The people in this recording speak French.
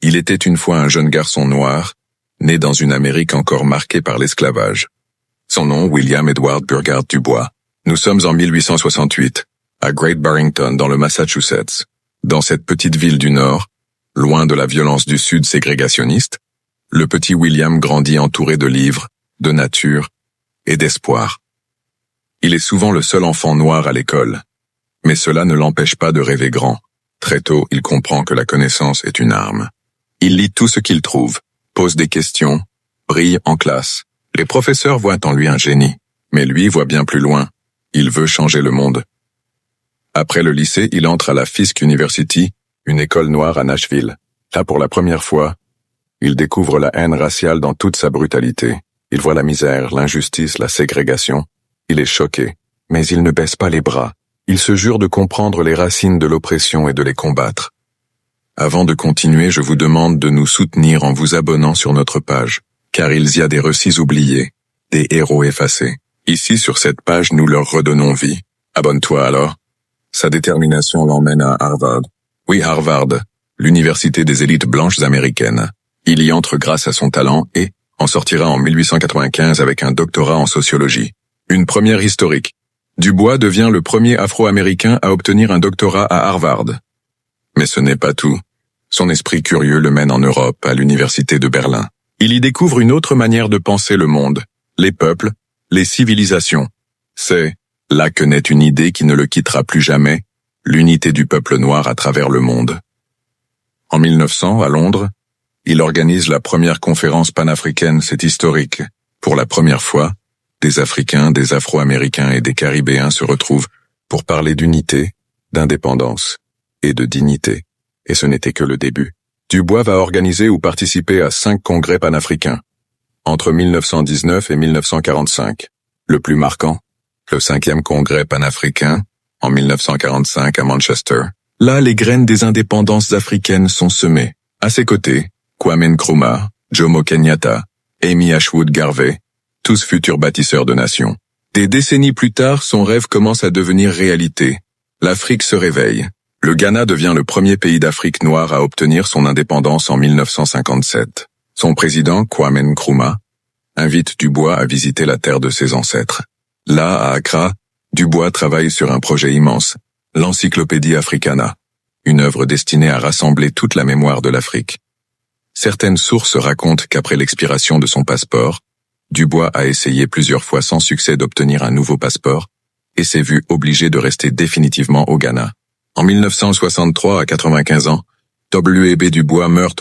Il était une fois un jeune garçon noir, né dans une Amérique encore marquée par l'esclavage. Son nom, William Edward Burgard Dubois. Nous sommes en 1868, à Great Barrington, dans le Massachusetts. Dans cette petite ville du Nord, loin de la violence du Sud ségrégationniste, le petit William grandit entouré de livres, de nature et d'espoir. Il est souvent le seul enfant noir à l'école, mais cela ne l'empêche pas de rêver grand. Très tôt, il comprend que la connaissance est une arme. Il lit tout ce qu'il trouve, pose des questions, brille en classe. Les professeurs voient en lui un génie, mais lui voit bien plus loin. Il veut changer le monde. Après le lycée, il entre à la Fisk University, une école noire à Nashville. Là, pour la première fois, il découvre la haine raciale dans toute sa brutalité. Il voit la misère, l'injustice, la ségrégation. Il est choqué, mais il ne baisse pas les bras. Il se jure de comprendre les racines de l'oppression et de les combattre. Avant de continuer, je vous demande de nous soutenir en vous abonnant sur notre page, car il y a des récits oubliés, des héros effacés. Ici, sur cette page, nous leur redonnons vie. Abonne-toi alors. Sa détermination l'emmène à Harvard. Oui, Harvard, l'université des élites blanches américaines. Il y entre grâce à son talent et en sortira en 1895 avec un doctorat en sociologie. Une première historique. Dubois devient le premier Afro-Américain à obtenir un doctorat à Harvard. Mais ce n'est pas tout. Son esprit curieux le mène en Europe, à l'université de Berlin. Il y découvre une autre manière de penser le monde, les peuples, les civilisations. C'est là que naît une idée qui ne le quittera plus jamais, l'unité du peuple noir à travers le monde. En 1900, à Londres, il organise la première conférence panafricaine, c'est historique. Pour la première fois, des Africains, des Afro-Américains et des Caribéens se retrouvent pour parler d'unité, d'indépendance et de dignité. Et ce n'était que le début. Dubois va organiser ou participer à 5 congrès panafricains, entre 1919 et 1945. Le plus marquant, le 5e congrès panafricain, en 1945 à Manchester. Là, les graines des indépendances africaines sont semées. À ses côtés, Kwame Nkrumah, Jomo Kenyatta, Amy Ashwood Garvey, tous futurs bâtisseurs de nations. Des décennies plus tard, son rêve commence à devenir réalité. L'Afrique se réveille. Le Ghana devient le premier pays d'Afrique noire à obtenir son indépendance en 1957. Son président, Kwame Nkrumah, invite Dubois à visiter la terre de ses ancêtres. Là, à Accra, Dubois travaille sur un projet immense, l'Encyclopédie Africana, une œuvre destinée à rassembler toute la mémoire de l'Afrique. Certaines sources racontent qu'après l'expiration de son passeport, Dubois a essayé plusieurs fois sans succès d'obtenir un nouveau passeport et s'est vu obligé de rester définitivement au Ghana. En 1963, à 95 ans, W.E.B. Dubois meurt